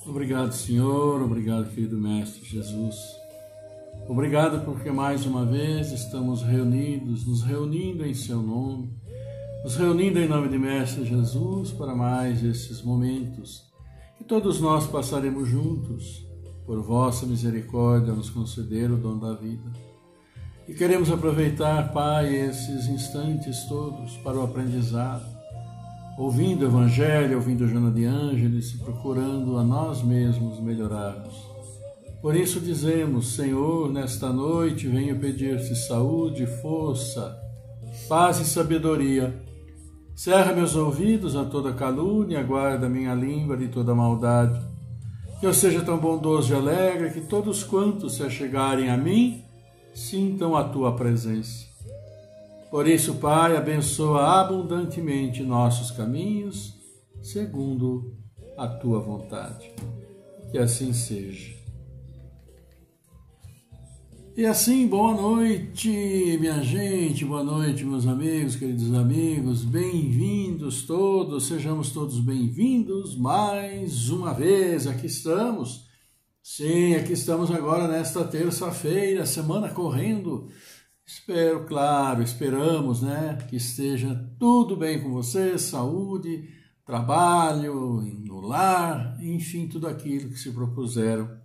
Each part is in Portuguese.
Obrigado, Senhor, obrigado, querido Mestre Jesus. Obrigado porque mais uma vez estamos reunidos, nos reunindo em Seu nome, nos reunindo em nome de Mestre Jesus para mais esses momentos que todos nós passaremos juntos, por vossa misericórdia nos conceder o dom da vida. E queremos aproveitar, Pai, esses instantes todos para o aprendizado, ouvindo o Evangelho, ouvindo Joana de Ângeles e procurando a nós mesmos melhorarmos. Por isso dizemos, Senhor, nesta noite venho pedir-te saúde, força, paz e sabedoria. Cerra meus ouvidos a toda calúnia, guarda minha língua de toda maldade. Que eu seja tão bondoso e alegre que todos quantos se achegarem a mim sintam a tua presença. Por isso, Pai, abençoa abundantemente nossos caminhos, segundo a tua vontade. Que assim seja. E assim, boa noite, minha gente, boa noite, meus amigos, queridos amigos, bem-vindos todos, sejamos todos bem-vindos mais uma vez, aqui estamos. Sim, aqui estamos agora nesta terça-feira, semana correndo. Esperamos, né, que esteja tudo bem com você, saúde, trabalho, no lar, enfim, tudo aquilo que se propuseram,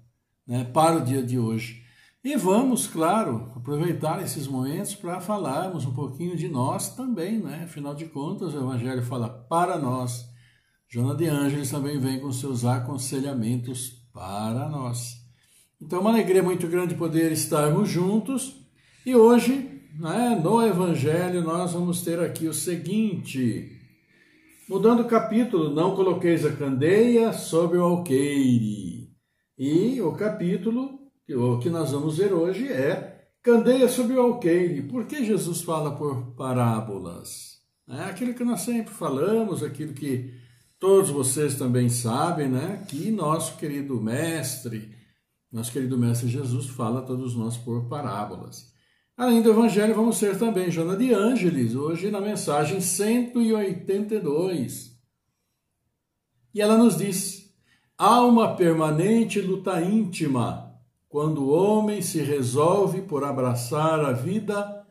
né, para o dia de hoje. E vamos, claro, aproveitar esses momentos para falarmos um pouquinho de nós também, né? Afinal de contas, o Evangelho fala para nós. Joana de Ângeles também vem com seus aconselhamentos para nós. Então, uma alegria muito grande poder estarmos juntos. E hoje, né, no Evangelho, nós vamos ter aqui o seguinte: mudando o capítulo, não coloqueis a candeia sobre o alqueire. E o capítulo o que nós vamos ver hoje é candeia sobre o alqueire. Por que Jesus fala por parábolas? É aquilo que nós sempre falamos, aquilo que todos vocês também sabem, né? Que nosso querido mestre, Nosso querido Mestre Jesus fala a todos nós por parábolas. Além do Evangelho, vamos ser também Joana de Ângeles, hoje na mensagem 182. E ela nos diz: há uma permanente luta íntima quando o homem se resolve por abraçar a vida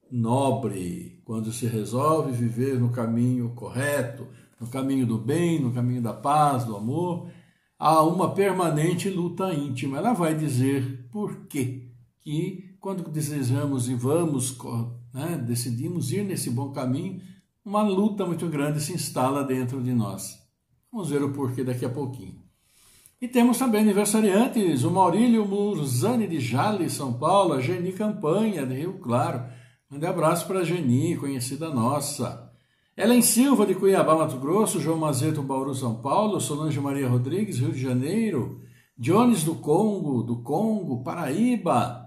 nobre, quando se resolve viver no caminho correto, no caminho do bem, no caminho da paz, do amor. Há uma permanente luta íntima. Ela vai dizer por quê que quando desejamos e vamos, decidimos ir nesse bom caminho, uma luta muito grande se instala dentro de nós. Vamos ver o porquê daqui a pouquinho. E temos também aniversariantes, o Maurílio Murzani de Jales, São Paulo, a Geni Campanha de Rio Claro. Mande abraço para a Geni, conhecida nossa. Ellen Silva de Cuiabá, Mato Grosso, João Mazeto, Bauru, São Paulo, Solange Maria Rodrigues, Rio de Janeiro, Jones do Congo, Paraíba,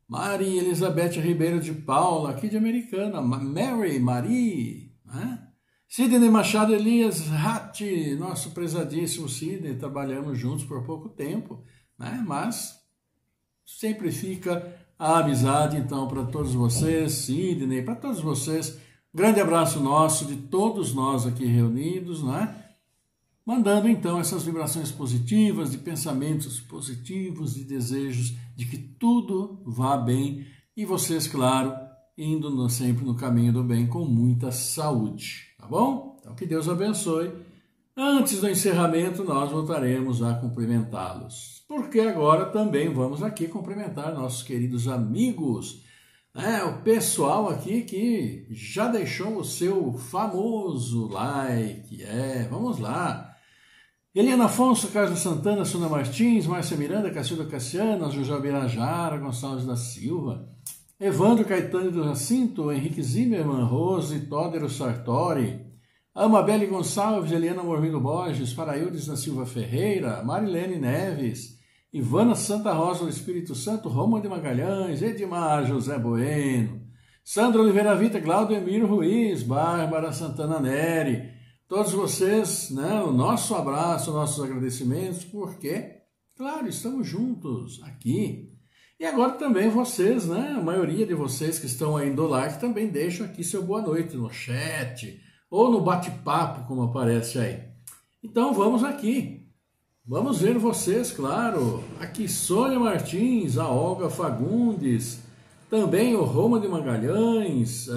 Maria Elizabeth Ribeiro de Paula, aqui de Americana, Marie, né? Sidney Machado Elias Ratti, nosso prezadíssimo Sidney, trabalhamos juntos por pouco tempo, né? Mas sempre fica a amizade, então, para todos vocês, Sidney, para todos vocês, grande abraço nosso, de todos nós aqui reunidos, né? Mandando então essas vibrações positivas, de pensamentos positivos, de desejos de que tudo vá bem e vocês, claro, indo sempre no caminho do bem com muita saúde, tá bom? Então que Deus abençoe. Antes do encerramento nós voltaremos a cumprimentá-los, porque agora também vamos aqui cumprimentar nossos queridos amigos, o pessoal aqui que já deixou o seu famoso like, vamos lá. Eliana Afonso, Carlos Santana, Suna Martins, Márcia Miranda, Cacilda Cassiana, Jujá Birajara, Gonçalves da Silva, Evandro Caetano do Jacinto, Henrique Zimmermann, Rose Tódero Sartori, Amabelle Gonçalves, Eliana Mormindo Borges, Faraildes da Silva Ferreira, Marilene Neves, Ivana Santa Rosa do Espírito Santo, Roma de Magalhães, Edmar José Bueno, Sandra Oliveira Vita, Glaudio Emílio Ruiz, Bárbara Santana Neri, todos vocês, o nosso abraço, nossos agradecimentos, porque, claro, estamos juntos aqui. E agora também vocês, a maioria de vocês que estão aí do like, também deixam aqui seu boa noite no chat, ou no bate-papo, como aparece aí. Então vamos aqui. Vamos ver vocês, claro. Aqui Sônia Martins, a Olga Fagundes, também o Roma de Magalhães,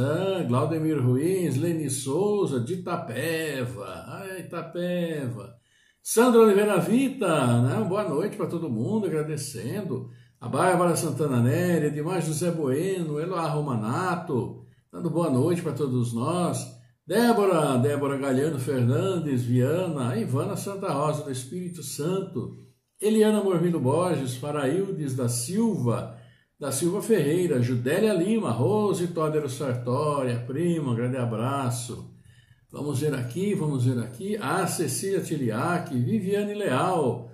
Glaudemir Ruiz, Leni Souza, de Itapeva, Itapeva. Sandra Oliveira Vita, boa noite para todo mundo, agradecendo. A Bárbara Santana Néria, Edmar José Bueno, Eloá Romanato, dando boa noite para todos nós. Débora Galhano Fernandes, Viana, Ivana Santa Rosa do Espírito Santo, Eliana Mormindo Borges, Faraildes da Silva Ferreira, Judélia Lima, Rose Tódero Sartori, a prima, um grande abraço. Vamos ver aqui, a Cecília Tiliac, Viviane Leal,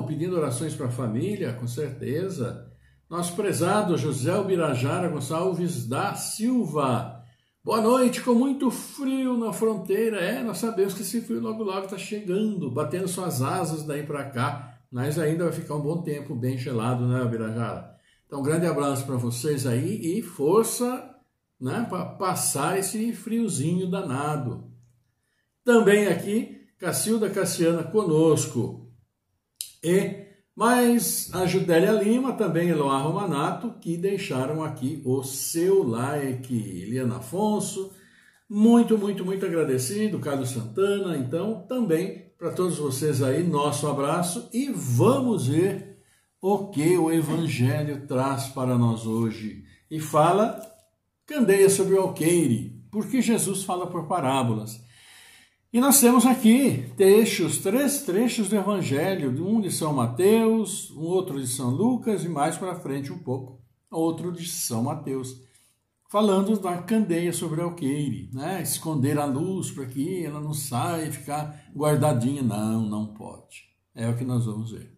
pedindo orações para a família, com certeza. Nosso prezado José Ubirajara Gonçalves da Silva, boa noite, com muito frio na fronteira. Nós sabemos que esse frio logo está chegando, batendo suas asas daí para cá, mas ainda vai ficar um bom tempo bem gelado, Ubirajara? Então, um grande abraço para vocês aí e força, para passar esse friozinho danado. Também aqui, Cacilda Cassiana conosco. Mas a Judélia Lima, também Eloá Romanato, que deixaram aqui o seu like. Eliana Afonso, muito agradecido. Carlos Santana, então, também para todos vocês aí, nosso abraço. E vamos ver o que o Evangelho traz para nós hoje. E fala, candeia sobre o alqueire, porque Jesus fala por parábolas. E nós temos aqui três trechos do Evangelho, um de São Mateus, um outro de São Lucas e mais para frente um pouco, outro de São Mateus, falando da candeia sobre o alqueire, esconder a luz para que ela não saia e ficar guardadinha. Não pode. É o que nós vamos ver.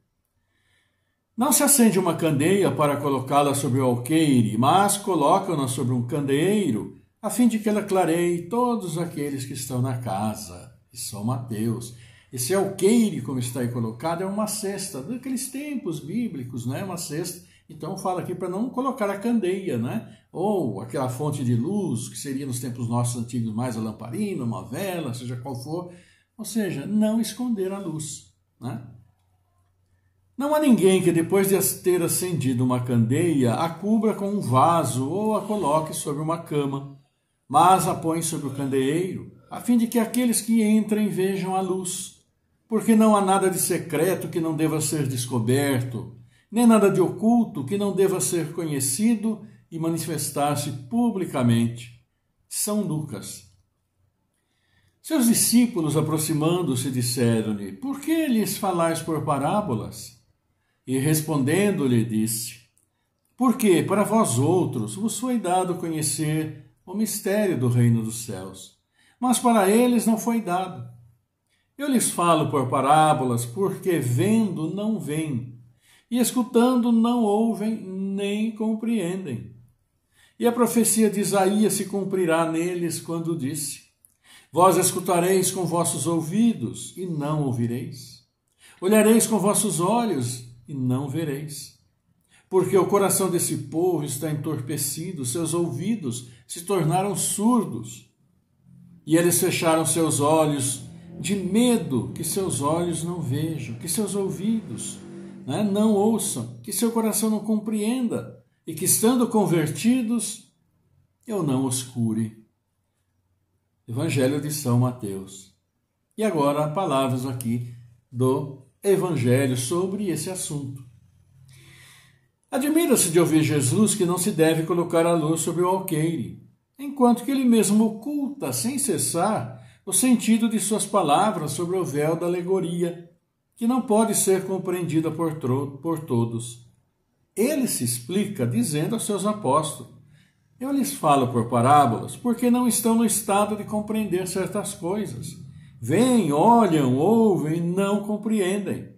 Não se acende uma candeia para colocá-la sobre o alqueire, mas colocam-na sobre um candeeiro, a fim de que ela clareie todos aqueles que estão na casa. São Mateus. Esse alqueire, como está aí colocado, é uma cesta, daqueles tempos bíblicos, né? Uma cesta. Então fala aqui para não colocar a candeia, né? Ou aquela fonte de luz, que seria nos tempos nossos antigos mais a lamparina, uma vela, seja qual for. Ou seja, não esconder a luz, né? Não há ninguém que depois de ter acendido uma candeia a cubra com um vaso ou a coloque sobre uma cama, mas a põe sobre o candeeiro, a fim de que aqueles que entrem vejam a luz. Porque não há nada de secreto que não deva ser descoberto, nem nada de oculto que não deva ser conhecido e manifestar-se publicamente. São Lucas. Seus discípulos, aproximando-se, disseram-lhe: Por que lhes falais por parábolas? E respondendo-lhe, disse: Porque para vós outros vos foi dado conhecer o mistério do reino dos céus, mas para eles não foi dado. Eu lhes falo por parábolas, porque vendo não veem, e escutando não ouvem nem compreendem. E a profecia de Isaías se cumprirá neles quando disse: Vós escutareis com vossos ouvidos e não ouvireis. Olhareis com vossos olhos e não vereis. Porque o coração desse povo está entorpecido, seus ouvidos se tornaram surdos. E eles fecharam seus olhos de medo que seus olhos não vejam, que seus ouvidos não ouçam, que seu coração não compreenda, e que, estando convertidos, eu não os cure. Evangelho de São Mateus. E agora, palavras aqui do Evangelho sobre esse assunto. Admira-se de ouvir Jesus que não se deve colocar a luz sobre o alqueire, enquanto que ele mesmo oculta, sem cessar, o sentido de suas palavras sobre o véu da alegoria, que não pode ser compreendida por todos. Ele se explica dizendo aos seus apóstolos: Eu lhes falo por parábolas, porque não estão no estado de compreender certas coisas. Vêm, olham, ouvem e não compreendem.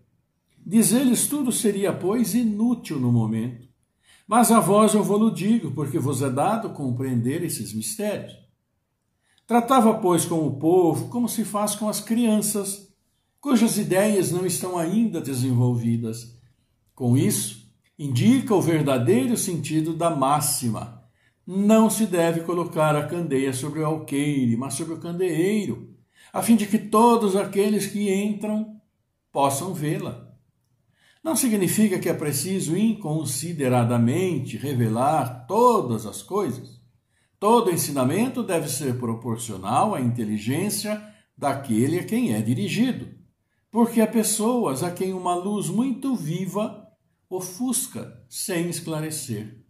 Dizer-lhes tudo seria, pois, inútil no momento. Mas a vós eu vou-lo digo, porque vos é dado compreender esses mistérios. Tratava, pois, com o povo como se faz com as crianças, cujas ideias não estão ainda desenvolvidas. Com isso, indica o verdadeiro sentido da máxima: não se deve colocar a candeia sobre o alqueire, mas sobre o candeeiro, a fim de que todos aqueles que entram possam vê-la. Não significa que é preciso inconsideradamente revelar todas as coisas. Todo ensinamento deve ser proporcional à inteligência daquele a quem é dirigido, porque há pessoas a quem uma luz muito viva ofusca sem esclarecer.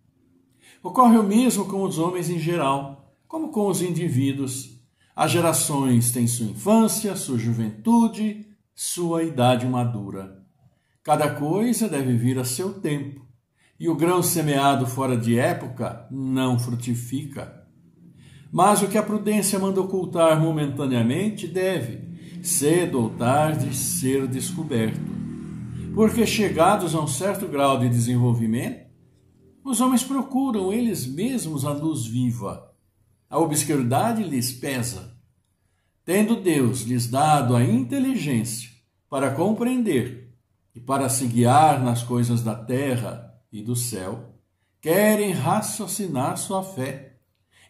Ocorre o mesmo com os homens em geral, como com os indivíduos. As gerações têm sua infância, sua juventude, sua idade madura. Cada coisa deve vir a seu tempo, e o grão semeado fora de época não frutifica. Mas o que a prudência manda ocultar momentaneamente deve, cedo ou tarde, ser descoberto. Porque, chegados a um certo grau de desenvolvimento, os homens procuram eles mesmos a luz viva. A obscuridade lhes pesa. Tendo Deus lhes dado a inteligência para compreender e para se guiar nas coisas da terra e do céu, querem raciocinar sua fé.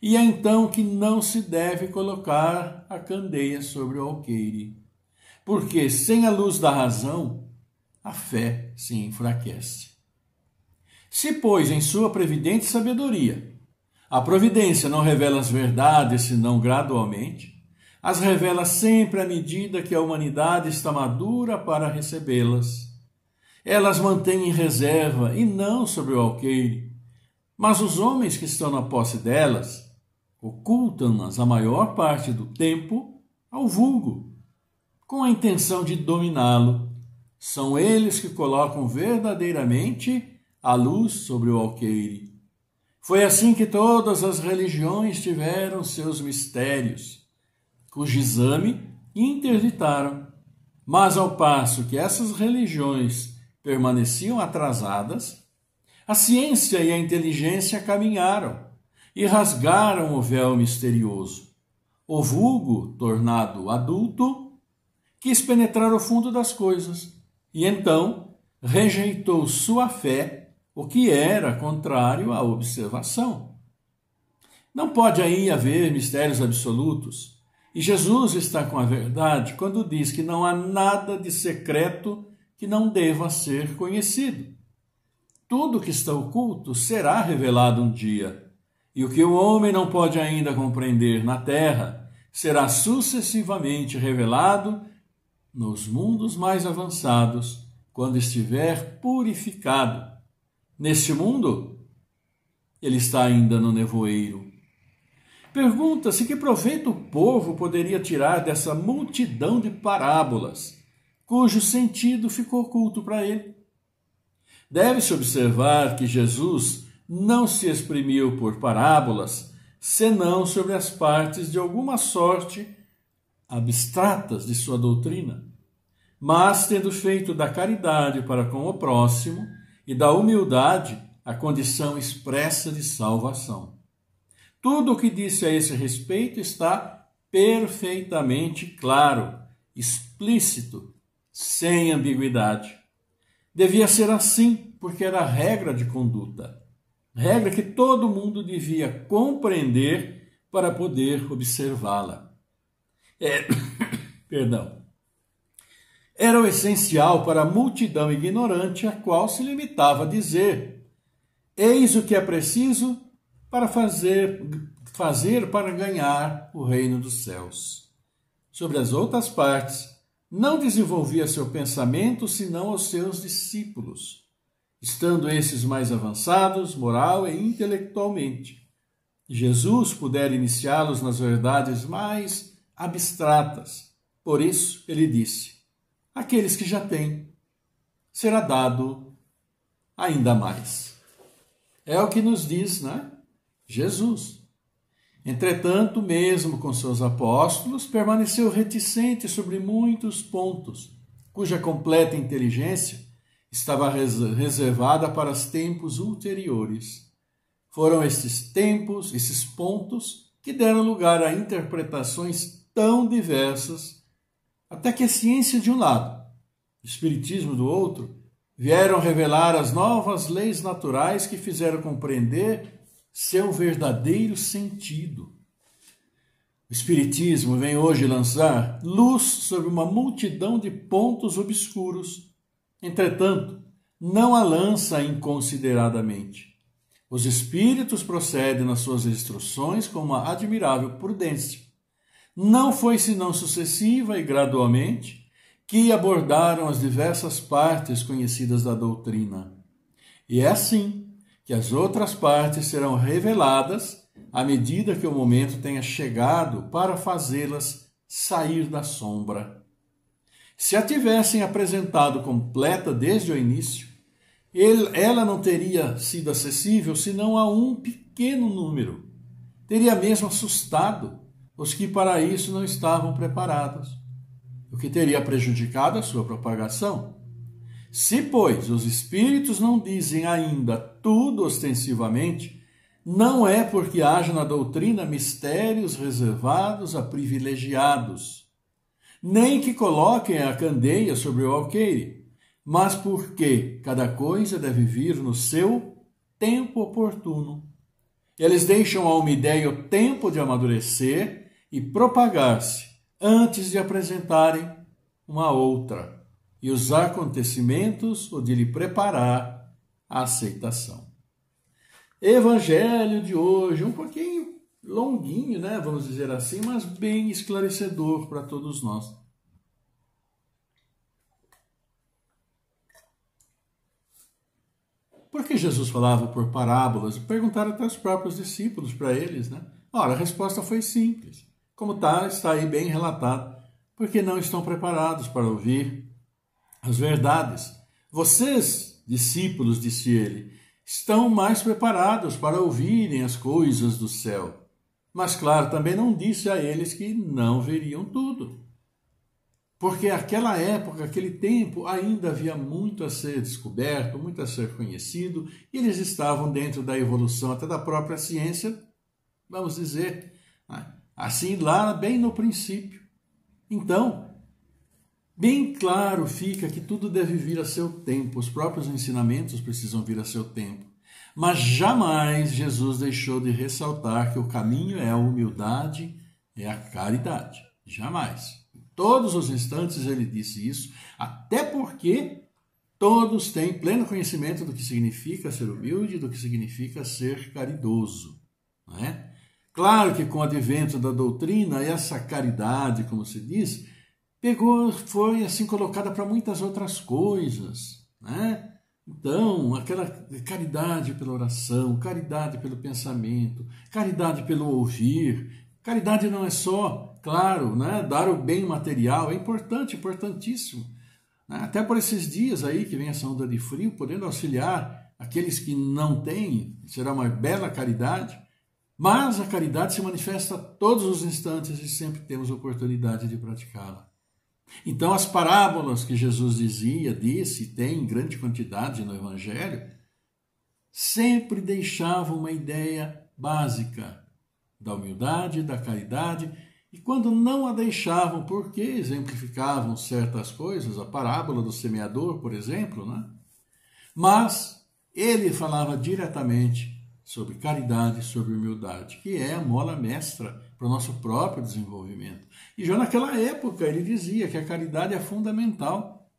E é então que não se deve colocar a candeia sobre o alqueire, porque sem a luz da razão, a fé se enfraquece. Se, pois, em sua previdente sabedoria, a providência não revela as verdades senão gradualmente, as revela sempre à medida que a humanidade está madura para recebê-las. Elas mantêm em reserva e não sobre o alqueire, mas os homens que estão na posse delas ocultam-nas a maior parte do tempo ao vulgo, com a intenção de dominá-lo. São eles que colocam verdadeiramente a luz sobre o alqueire. Foi assim que todas as religiões tiveram seus mistérios, cujo exame interditaram. Mas ao passo que essas religiões permaneciam atrasadas, a ciência e a inteligência caminharam e rasgaram o véu misterioso. O vulgo, tornado adulto, quis penetrar o fundo das coisas e então rejeitou sua fé, o que era contrário à observação. Não pode aí haver mistérios absolutos, e Jesus está com a verdade quando diz que não há nada de secreto que não deva ser conhecido. Tudo que está oculto será revelado um dia, e o que o homem não pode ainda compreender na terra será sucessivamente revelado nos mundos mais avançados, quando estiver purificado. Neste mundo, ele está ainda no nevoeiro. Pergunta-se que proveito o povo poderia tirar dessa multidão de parábolas, cujo sentido ficou oculto para ele. Deve-se observar que Jesus não se exprimiu por parábolas, senão sobre as partes de alguma sorte abstratas de sua doutrina, mas tendo feito da caridade para com o próximo e da humildade a condição expressa de salvação. Tudo o que disse a esse respeito está perfeitamente claro, explícito, sem ambiguidade. Devia ser assim, porque era a regra de conduta, regra que todo mundo devia compreender para poder observá-la. Era o essencial para a multidão ignorante, a qual se limitava a dizer: eis o que é preciso para fazer para ganhar o reino dos céus. Sobre as outras partes, não desenvolvia seu pensamento senão aos seus discípulos, estando esses mais avançados, moral e intelectualmente. Jesus pudera iniciá-los nas verdades mais abstratas. Por isso, ele disse: aqueles que já têm, será dado ainda mais. É o que nos diz, né? Jesus. Entretanto, mesmo com seus apóstolos, permaneceu reticente sobre muitos pontos, cuja completa inteligência estava reservada para os tempos ulteriores. Foram esses tempos, esses pontos, que deram lugar a interpretações tão diversas, até que a ciência de um lado, o espiritismo do outro, vieram revelar as novas leis naturais que fizeram compreender seu verdadeiro sentido. O Espiritismo vem hoje lançar luz sobre uma multidão de pontos obscuros. Entretanto, não a lança inconsideradamente. Os Espíritos procedem nas suas instruções com uma admirável prudência. Não foi senão sucessiva e gradualmente que abordaram as diversas partes conhecidas da doutrina. E é assim que as outras partes serão reveladas à medida que o momento tenha chegado para fazê-las sair da sombra. Se a tivessem apresentado completa desde o início, ela não teria sido acessível senão a um pequeno número. Teria mesmo assustado os que para isso não estavam preparados, o que teria prejudicado a sua propagação. Se, pois, os Espíritos não dizem ainda tudo ostensivamente, não é porque haja na doutrina mistérios reservados a privilegiados, nem que coloquem a candeia sobre o alqueire, mas porque cada coisa deve vir no seu tempo oportuno. Eles deixam a uma ideia o tempo de amadurecer e propagar-se antes de apresentarem uma outra, e os acontecimentos ou de lhe preparar a aceitação. Evangelho de hoje, um pouquinho longuinho, né? Vamos dizer assim, mas bem esclarecedor para todos nós. Por que Jesus falava por parábolas? Perguntaram até os próprios discípulos para eles, né? Ora, a resposta foi simples. Como está aí bem relatado. Porque não estão preparados para ouvir as verdades. Vocês, discípulos, disse ele, estão mais preparados para ouvirem as coisas do céu. Mas, claro, também não disse a eles que não veriam tudo. Porque aquela época, aquele tempo, ainda havia muito a ser descoberto, muito a ser conhecido, e eles estavam dentro da evolução, até da própria ciência, vamos dizer, assim lá bem no princípio. Então, bem claro fica que tudo deve vir a seu tempo, os próprios ensinamentos precisam vir a seu tempo. Mas jamais Jesus deixou de ressaltar que o caminho é a humildade, é a caridade. Jamais. Em todos os instantes ele disse isso, até porque todos têm pleno conhecimento do que significa ser humilde, do que significa ser caridoso. Não é? Claro que com o advento da doutrina, essa caridade, como se diz, foi assim colocada para muitas outras coisas, né? Então, aquela caridade pela oração, caridade pelo pensamento, caridade pelo ouvir. Caridade não é só, claro, né, dar o bem material, é importante, importantíssimo. Até por esses dias aí que vem essa onda de frio, podendo auxiliar aqueles que não têm, será uma bela caridade. Mas a caridade se manifesta a todos os instantes e sempre temos oportunidade de praticá-la. Então, as parábolas que Jesus disse, e tem em grande quantidade no Evangelho, sempre deixavam uma ideia básica da humildade, da caridade, e quando não a deixavam, porque exemplificavam certas coisas, a parábola do semeador, por exemplo, né? Mas ele falava diretamente sobre caridade, sobre humildade, que é a mola mestra para o nosso próprio desenvolvimento. E já naquela época ele dizia que a caridade é fundamental,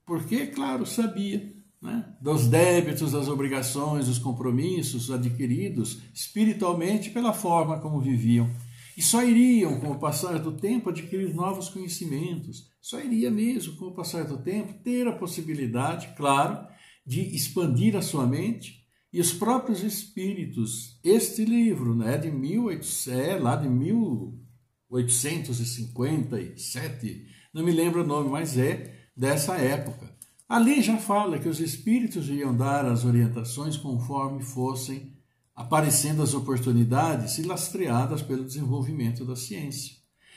porque, claro, sabia, né, dos débitos, das obrigações, dos compromissos adquiridos espiritualmente pela forma como viviam. E só iriam, com o passar do tempo, adquirir novos conhecimentos. Só iria mesmo, com o passar do tempo, ter a possibilidade, claro, de expandir a sua mente. E os próprios espíritos, este livro, né, de 1857, não me lembro o nome, mas é dessa época. Ali já fala que os espíritos iam dar as orientações conforme fossem aparecendo as oportunidades e lastreadas pelo desenvolvimento da ciência.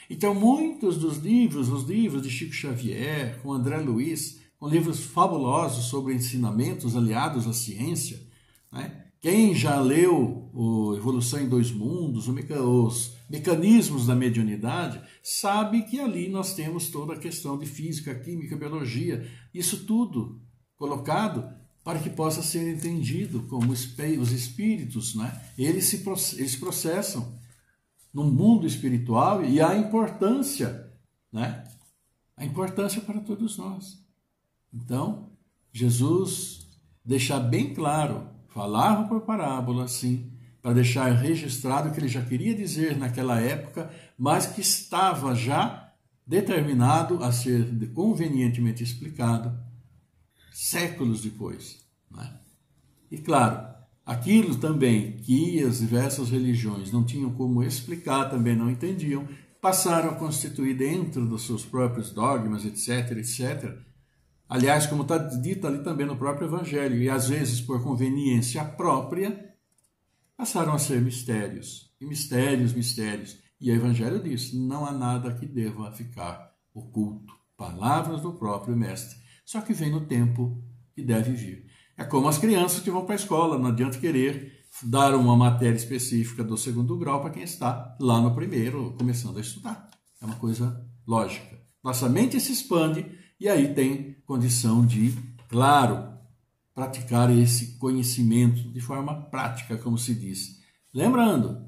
Então, muitos dos livros, os livros de Chico Xavier, com André Luiz, com livros fabulosos sobre ensinamentos aliados à ciência, né? Quem já leu o Evolução em Dois Mundos, os mecanismos da mediunidade, sabe que ali nós temos toda a questão de física, química, biologia, isso tudo colocado para que possa ser entendido como os espíritos, né? Eles processam no mundo espiritual e a importância, né? A importância para todos nós. Então, Jesus deixa bem claro, falava por parábola, sim, para deixar registrado o que ele já queria dizer naquela época, mas que estava já determinado a ser convenientemente explicado séculos depois. Né? E claro, aquilo também que as diversas religiões não tinham como explicar, também não entendiam, passaram a constituir dentro dos seus próprios dogmas, etc., etc., aliás, como está dito ali também no próprio Evangelho, e às vezes por conveniência própria, passaram a ser mistérios. E mistérios. E o Evangelho diz, não há nada que deva ficar oculto. Palavras do próprio Mestre. Só que vem no tempo que deve vir. É como as crianças que vão para a escola, não adianta querer dar uma matéria específica do segundo grau para quem está lá no primeiro, começando a estudar. É uma coisa lógica. Nossa mente se expande, e aí tem condição de, claro, praticar esse conhecimento de forma prática, como se diz. Lembrando,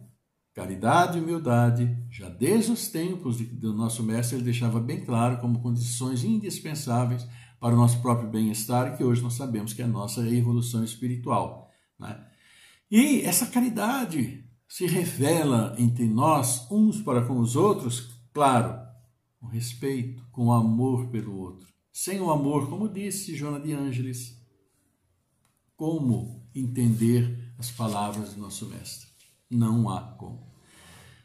caridade e humildade, já desde os tempos do nosso mestre, ele deixava bem claro como condições indispensáveis para o nosso próprio bem-estar, e que hoje nós sabemos que é a nossa evolução espiritual. Né? E essa caridade se revela entre nós, uns para com os outros, claro, com respeito, com amor pelo outro. Sem o amor, como disse Joana de Ângeles, como entender as palavras do nosso Mestre? Não há como.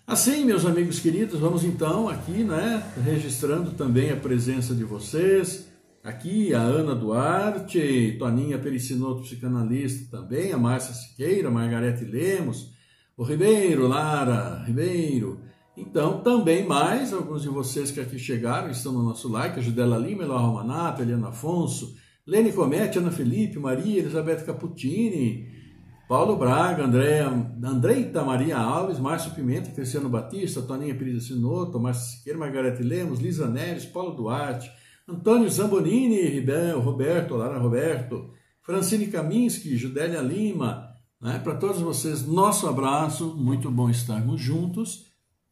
Assim, meus amigos queridos, vamos então aqui, né, registrando também a presença de vocês. Aqui a Ana Duarte, Toninha Pericinoto, psicanalista também, a Márcia Siqueira, a Margarete Lemos, o Ribeiro, Lara Ribeiro. Então, também mais alguns de vocês que aqui chegaram, estão no nosso like, a Judela Lima, Eloá Romanato, Eliana Afonso, Lene Comete, Ana Felipe, Maria Elizabeth Caputini, Paulo Braga, Andreita Maria Alves, Márcio Pimenta, Cristiano Batista, Toninha Pericinoto, Márcia Siqueira, Margarete Lemos, Lisa Neves, Paulo Duarte, Antônio Zambonini, Roberto, Lara Roberto, Francine Kaminski, Judélia Lima, né? Para todos vocês, nosso abraço, muito bom estarmos juntos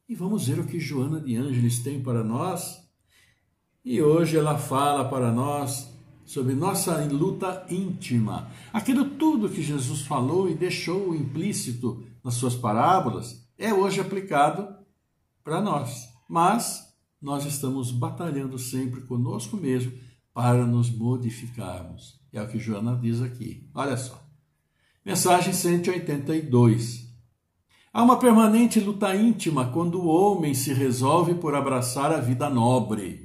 e vamos ver o que Joana de Ângeles tem para nós. E hoje ela fala para nós sobre nossa luta íntima, aquilo tudo que Jesus falou e deixou implícito nas suas parábolas, é hoje aplicado para nós, mas nós estamos batalhando sempre conosco mesmo para nos modificarmos. É o que Joana diz aqui. Olha só. Mensagem 182. Há uma permanente luta íntima quando o homem se resolve por abraçar a vida nobre.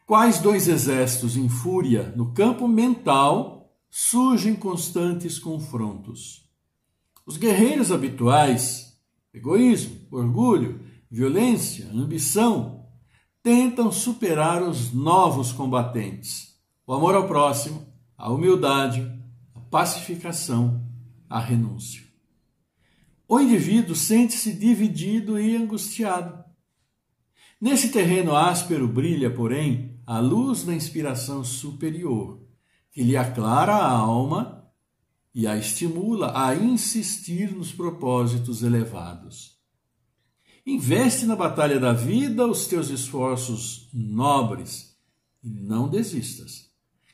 Quais dois exércitos em fúria no campo mental surgem constantes confrontos? Os guerreiros habituais, egoísmo, orgulho, violência, ambição, tentam superar os novos combatentes. O amor ao próximo, a humildade, a pacificação, a renúncia. O indivíduo sente-se dividido e angustiado. Nesse terreno áspero brilha, porém, a luz da inspiração superior, que lhe aclara a alma e a estimula a insistir nos propósitos elevados. Investe na batalha da vida os teus esforços nobres e não desistas.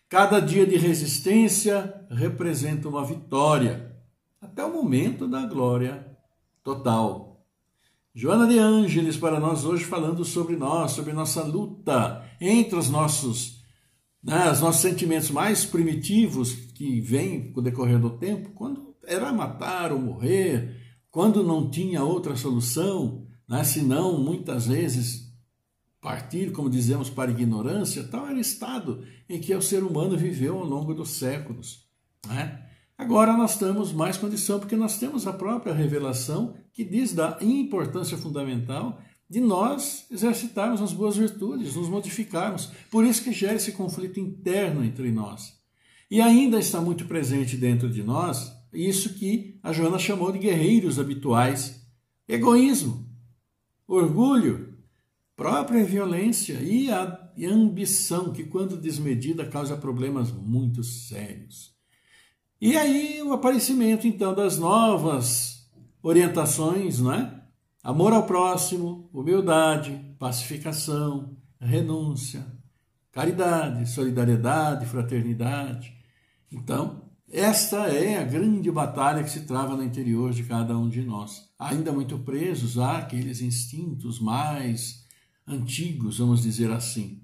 Cada dia de resistência representa uma vitória, até o momento da glória total. Joana de Ângeles para nós hoje falando sobre nós, sobre nossa luta entre os nossos sentimentos mais primitivos que vêm com o decorrer do tempo, quando era matar ou morrer, quando não tinha outra solução, senão muitas vezes partir, como dizemos, para a ignorância, tal era o estado em que o ser humano viveu ao longo dos séculos. Agora nós temos mais condição, porque nós temos a própria revelação que diz da importância fundamental de nós exercitarmos as boas virtudes, nos modificarmos. Por isso que gera esse conflito interno entre nós. E ainda está muito presente dentro de nós isso que a Joana chamou de guerreiros habituais. Egoísmo, orgulho, própria violência e a ambição, que quando desmedida causa problemas muito sérios. E aí o aparecimento, então, das novas orientações, Amor ao próximo, humildade, pacificação, renúncia, caridade, solidariedade, fraternidade. Então, esta é a grande batalha que se trava no interior de cada um de nós. Ainda muito presos àqueles instintos mais antigos, vamos dizer assim.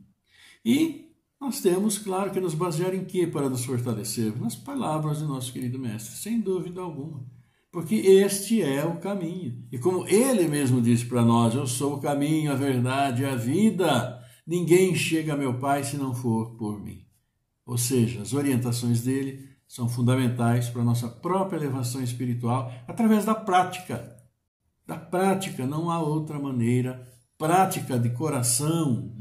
E nós temos, claro, que nos basear em quê para nos fortalecer? Nas palavras do nosso querido Mestre, sem dúvida alguma. Porque este é o caminho. E como ele mesmo disse para nós, eu sou o caminho, a verdade e a vida. Ninguém chega a meu Pai se não for por mim. Ou seja, as orientações dele são fundamentais para a nossa própria elevação espiritual através da prática. Da prática, não há outra maneira. Prática de coração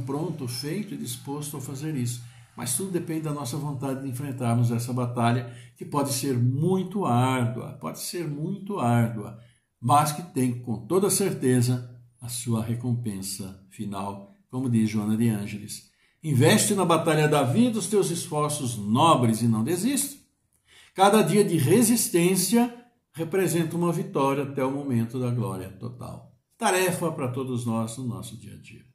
pronto, feito e disposto a fazer isso. Mas tudo depende da nossa vontade de enfrentarmos essa batalha, que pode ser muito árdua, mas que tem com toda certeza a sua recompensa final, como diz Joana de Ângeles. Investe na batalha da vida os teus esforços nobres e não desista. Cada dia de resistência representa uma vitória até o momento da glória total. Tarefa para todos nós no nosso dia a dia.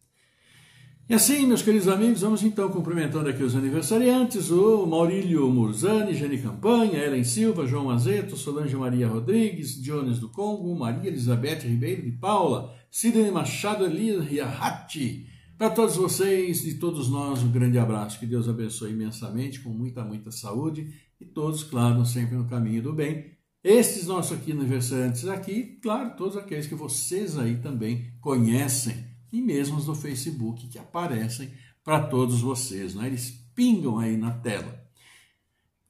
E assim, meus queridos amigos, vamos então cumprimentando aqui os aniversariantes, o Maurílio Murzani, Gene Campanha, Ellen Silva, João Mazeto, Solange Maria Rodrigues, Jones do Congo, Maria Elizabeth Ribeiro de Paula, Sidney Machado Elia Ratti. Para todos vocês e todos nós, um grande abraço. Que Deus abençoe imensamente, com muita, muita saúde e todos, claro, sempre no caminho do bem. Estes nossos aqui aniversariantes aqui, claro, todos aqueles que vocês aí também conhecem, e mesmo os do Facebook que aparecem para todos vocês, eles pingam aí na tela.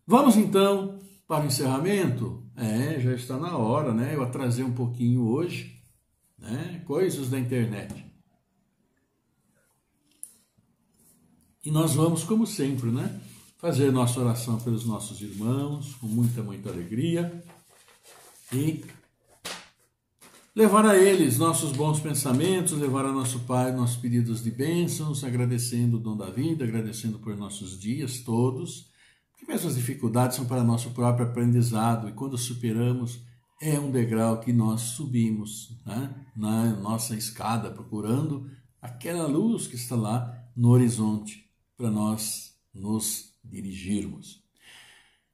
Vamos então para o encerramento? Já está na hora, eu atrasei um pouquinho hoje, coisas da internet. E nós vamos, como sempre, fazer nossa oração pelos nossos irmãos, com muita, muita alegria. E levar a eles nossos bons pensamentos, levar a nosso Pai nossos pedidos de bênçãos, agradecendo o dom da vida, agradecendo por nossos dias todos, porque mesmo as dificuldades são para nosso próprio aprendizado, e quando superamos, é um degrau que nós subimos, né, na nossa escada, procurando aquela luz que está lá no horizonte, para nós nos dirigirmos.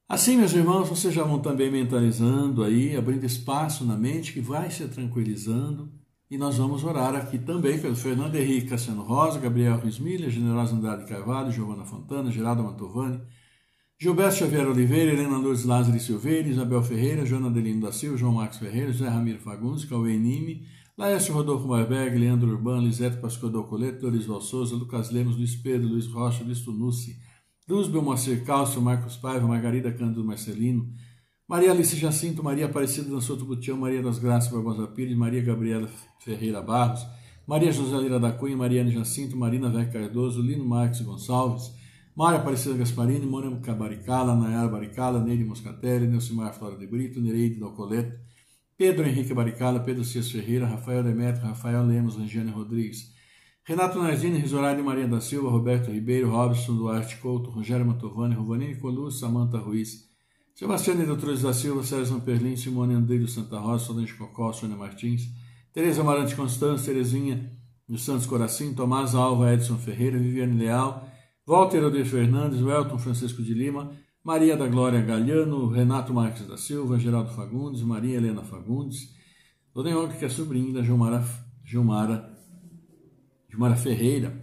Assim, meus irmãos, vocês já vão também mentalizando aí, abrindo espaço na mente que vai se tranquilizando, e nós vamos orar aqui também pelo Fernando Henrique Cassiano Rosa, Gabriel Ruiz Milha, Generosa Andrade Carvalho, Giovana Fontana, Geraldo Mantovani, Gilberto Xavier Oliveira, Helena Lourdes Lázaro Silveira, Isabel Ferreira, Joana Adelino da Silva, João Marcos Ferreira, José Ramiro Fagundes, Cauê Nime, Laércio Rodolfo Marberg, Leandro Urbano, Lisete Pascodol Coleto, Dorisval Souza, Lucas Lemos, Luiz Pedro, Luiz Rocha, Luiz Tunucci, Luz Belmoacir Cálcio, Marcos Paiva, Margarida Cândido Marcelino, Maria Alice Jacinto, Maria Aparecida Dançoto Butião, Maria das Graças Barbosa Pires, Maria Gabriela Ferreira Barros, Maria José Lira da Cunha, Mariane Jacinto, Marina Vec Cardoso, Lino Marques Gonçalves, Mária Aparecida Gasparini, Mônica Baricala, Nayara Baricala, Neide Moscatelli, Nelcimar Flora de Brito, Nereide Docoleto, Pedro Henrique Baricala, Pedro Cias Ferreira, Rafael Demetrio, Rafael Lemos, Regiane Rodrigues, Renato Nardini, Risorade Maria da Silva, Roberto Ribeiro, Robson Duarte Couto, Rogério Mantovani, Rovanini Coluz, Samanta Ruiz, Sebastiane Doutores da Silva, Sérgio Zamperlin, Simone Andrei Santa Rosa, Solange Cocó, Sônia Martins, Tereza Amarante Constância, Terezinha dos Santos Coracim, Tomás Alva, Edson Ferreira, Viviane Leal, Walter Odir Fernandes, Welton Francisco de Lima, Maria da Glória Galhano, Renato Marques da Silva, Geraldo Fagundes, Maria Helena Fagundes, Dona Iolga, que é sobrinha da Gilmara Ferreira.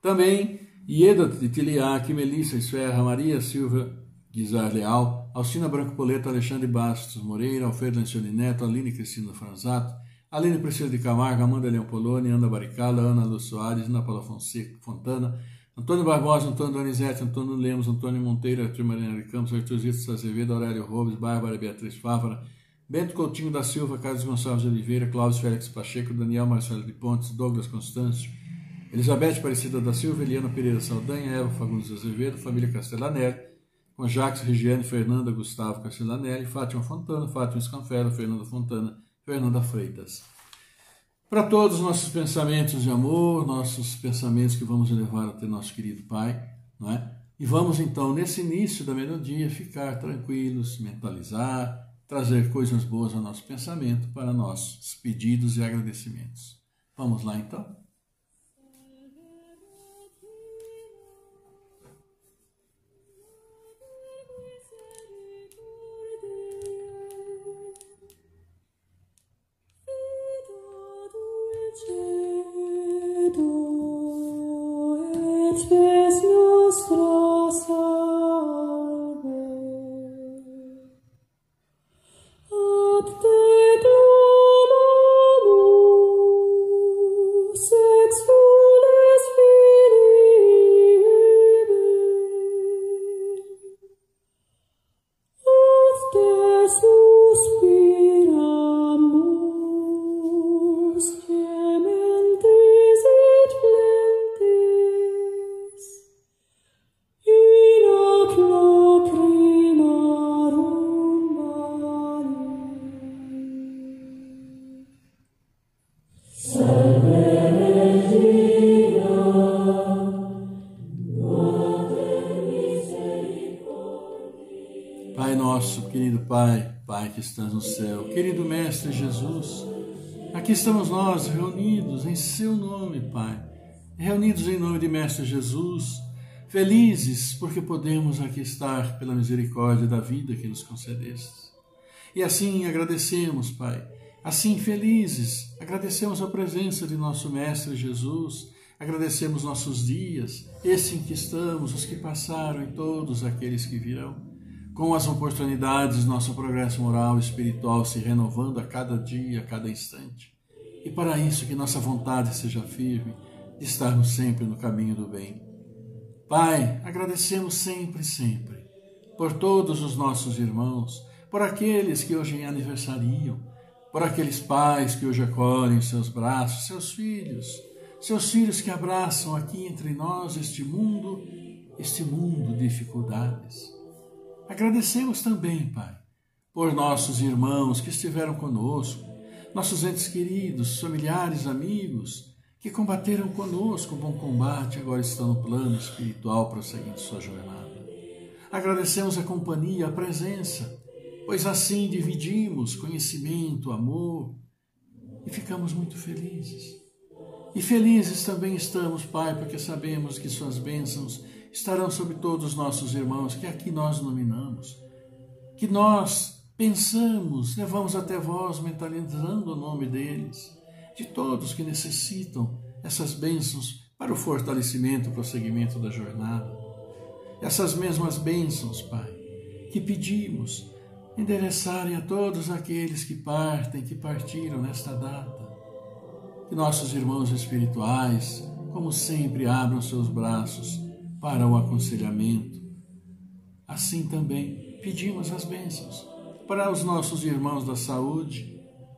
Também Ieda de Tiliac, Melissa Esferra, Maria Silva Guizar Leal, Alcina Branco Poleto, Alexandre Bastos Moreira, Alfredo Lencioni Neto, Aline Cristina Franzato, Aline Priscila de Camargo, Amanda Leão Poloni, Ana Baricala, Ana Lu Soares, Ana Paula Fontana, Antônio Barbosa, Antônio Donizete, Antônio Lemos, Antônio Monteiro, Arthur Marina de Campos, Arthur Zito Azevedo, Aurélio Robes, Bárbara Beatriz Fávara, Bento Coutinho da Silva, Carlos Gonçalves de Oliveira, Cláudio Félix Pacheco, Daniel Marcelo de Pontes, Douglas Constâncio, Elizabeth Aparecida da Silva, Eliana Pereira Saldanha, Eva Fagundes Azevedo, família Castellanelli, com Jacques, Regiane, Fernanda, Gustavo Castellanelli, Fátima Fontana, Fátima Scanfera, Fernanda Fontana, Fernanda Freitas. Para todos os nossos pensamentos de amor, nossos pensamentos que vamos elevar até nosso querido Pai, não é? E vamos então, nesse início da melodia, ficar tranquilos, mentalizar, trazer coisas boas ao nosso pensamento para nossos pedidos e agradecimentos. Vamos lá então? Pai nosso, querido Pai, Pai que estás no céu, querido Mestre Jesus, aqui estamos nós reunidos em seu nome, Pai, reunidos em nome de Mestre Jesus, felizes porque podemos aqui estar pela misericórdia da vida que nos concedeste. E assim agradecemos, Pai, assim felizes, agradecemos a presença de nosso Mestre Jesus, agradecemos nossos dias, esse em que estamos, os que passaram e todos aqueles que virão. Com as oportunidades, nosso progresso moral e espiritual se renovando a cada dia, a cada instante. E para isso que nossa vontade seja firme, de estarmos sempre no caminho do bem. Pai, agradecemos sempre, sempre, por todos os nossos irmãos, por aqueles que hoje aniversariam, por aqueles pais que hoje acolhem seus braços, seus filhos que abraçam aqui entre nós este mundo de dificuldades. Agradecemos também, Pai, por nossos irmãos que estiveram conosco, nossos entes queridos, familiares, amigos, que combateram conosco o bom combate, agora estão no plano espiritual prosseguindo sua jornada. Agradecemos a companhia, a presença, pois assim dividimos conhecimento, amor e ficamos muito felizes. E felizes também estamos, Pai, porque sabemos que suas bênçãos estarão sobre todos os nossos irmãos que aqui nós nominamos, que nós pensamos, levamos até vós, mentalizando o nome deles, de todos que necessitam essas bênçãos para o fortalecimento e prosseguimento da jornada. Essas mesmas bênçãos, Pai, que pedimos endereçarem a todos aqueles que partem, que partiram nesta data. Que nossos irmãos espirituais, como sempre, abram seus braços para o aconselhamento. Assim também pedimos as bênçãos para os nossos irmãos da saúde,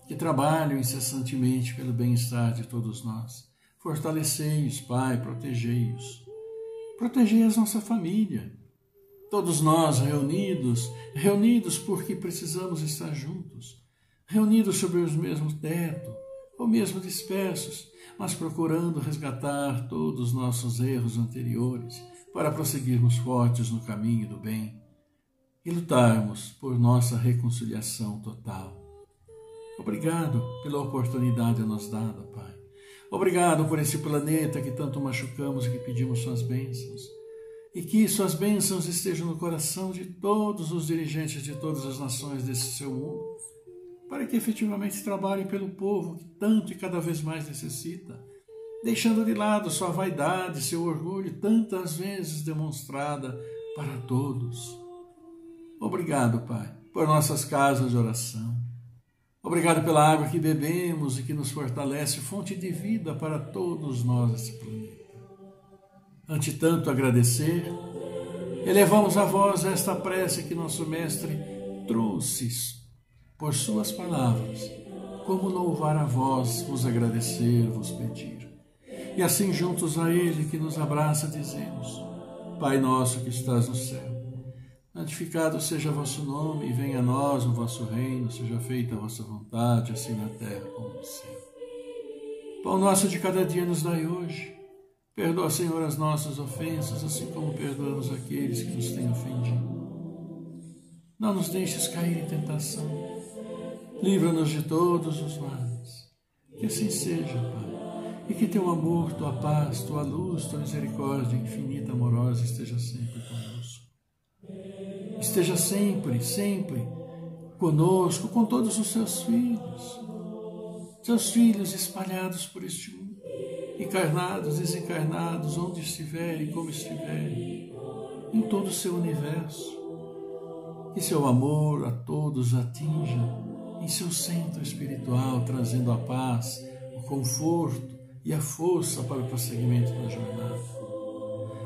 que trabalham incessantemente pelo bem-estar de todos nós. Fortalecei-os, Pai, protegei-os. Protegei a nossa família. Todos nós reunidos porque precisamos estar juntos, reunidos sob o mesmo teto, ou mesmo dispersos, mas procurando resgatar todos os nossos erros anteriores para prosseguirmos fortes no caminho do bem e lutarmos por nossa reconciliação total. Obrigado pela oportunidade a nos dada, Pai. Obrigado por esse planeta que tanto machucamos e que pedimos suas bênçãos. E que suas bênçãos estejam no coração de todos os dirigentes de todas as nações desse seu mundo, para que efetivamente trabalhem pelo povo que tanto e cada vez mais necessita, deixando de lado sua vaidade, seu orgulho, tantas vezes demonstrada para todos. Obrigado, Pai, por nossas casas de oração. Obrigado pela água que bebemos e que nos fortalece, fonte de vida para todos nós nesse planeta. Ante tanto agradecer, elevamos a vós esta prece que nosso Mestre trouxe por suas palavras, como louvar a vós, vos agradecer, vos pedir. E assim juntos a Ele que nos abraça dizemos: Pai nosso que estás no céu, santificado seja vosso nome, e venha a nós o vosso reino, seja feita a vossa vontade, assim na terra como no céu. Pão nosso de cada dia nos dai hoje. Perdoa, Senhor, as nossas ofensas, assim como perdoamos aqueles que nos têm ofendido. Não nos deixes cair em tentação. Livra-nos de todos os males. Que assim seja, Pai. E que teu amor, tua paz, tua luz, tua misericórdia infinita, amorosa, esteja sempre conosco. Esteja sempre, sempre conosco, com todos os seus filhos espalhados por este mundo. Encarnados, desencarnados, onde estiverem, como estiverem, em todo o seu universo. Que seu amor a todos atinja em seu centro espiritual, trazendo a paz, o conforto e a força para o prosseguimento da jornada.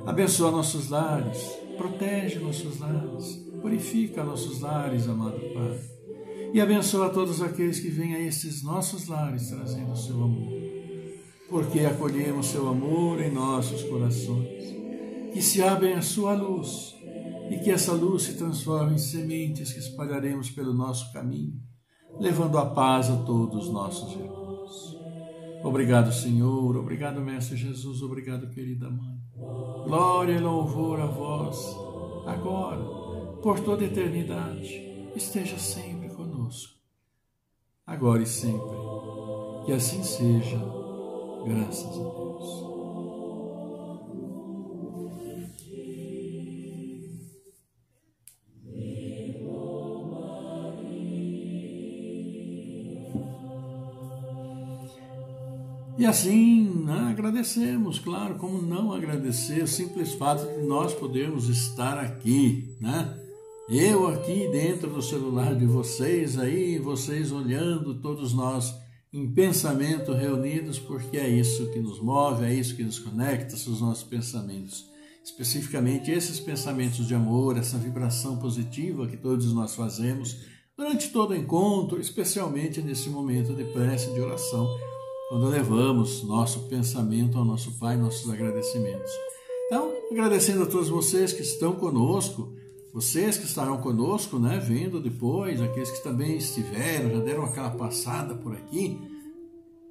Abençoa nossos lares, protege nossos lares, purifica nossos lares, amado Pai. E abençoa todos aqueles que vêm a estes nossos lares trazendo o seu amor. Porque acolhemos seu amor em nossos corações, que se abrem a sua luz e que essa luz se transforme em sementes que espalharemos pelo nosso caminho, levando a paz a todos os nossos irmãos. Obrigado, Senhor, obrigado, Mestre Jesus, obrigado, querida Mãe. Glória e louvor a vós, agora, por toda a eternidade, esteja sempre conosco, agora e sempre. Que assim seja. Graças a Deus. E assim, agradecemos, claro, como não agradecer o simples fato de nós podermos estar aqui, né? Eu aqui dentro do celular de vocês, aí vocês olhando, todos nós em pensamento reunidos, porque é isso que nos move, é isso que nos conecta, são os nossos pensamentos. Especificamente esses pensamentos de amor, essa vibração positiva que todos nós fazemos durante todo o encontro, especialmente nesse momento de prece, de oração, quando levamos nosso pensamento ao nosso Pai, nossos agradecimentos. Então, agradecendo a todos vocês que estão conosco vocês que estarão conosco, né, vendo depois, aqueles que também estiveram, já deram aquela passada por aqui,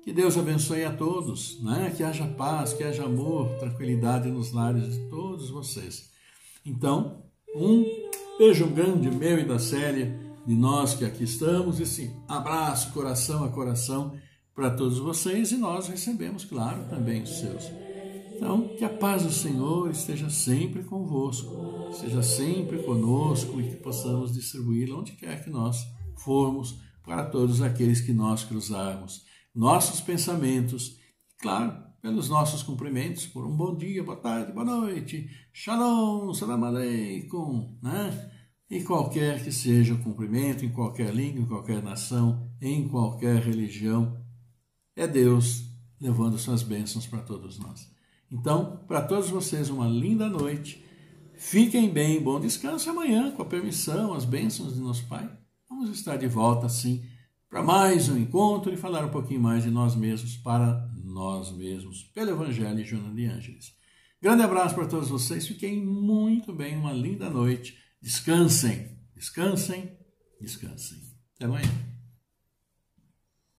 que Deus abençoe a todos, né, que haja paz, que haja amor, tranquilidade nos lares de todos vocês. Então, um beijo grande meu e da Célia, de nós que aqui estamos, esse abraço coração a coração para todos vocês, e nós recebemos, claro, também os seus. Então, que a paz do Senhor esteja sempre convosco, esteja sempre conosco e que possamos distribuí-la onde quer que nós formos, para todos aqueles que nós cruzarmos. Nossos pensamentos, claro, pelos nossos cumprimentos, por um bom dia, boa tarde, boa noite, shalom, salam aleikum, né? E qualquer que seja o cumprimento, em qualquer língua, em qualquer nação, em qualquer religião, é Deus levando suas bênçãos para todos nós. Então, para todos vocês, uma linda noite. Fiquem bem, bom descanso. Amanhã, com a permissão, as bênçãos de nosso Pai, vamos estar de volta, assim, para mais um encontro e falar um pouquinho mais de nós mesmos para nós mesmos, pelo Evangelho de Joana de Ângeles. Grande abraço para todos vocês. Fiquem muito bem, uma linda noite. Descansem, descansem, descansem. Até amanhã.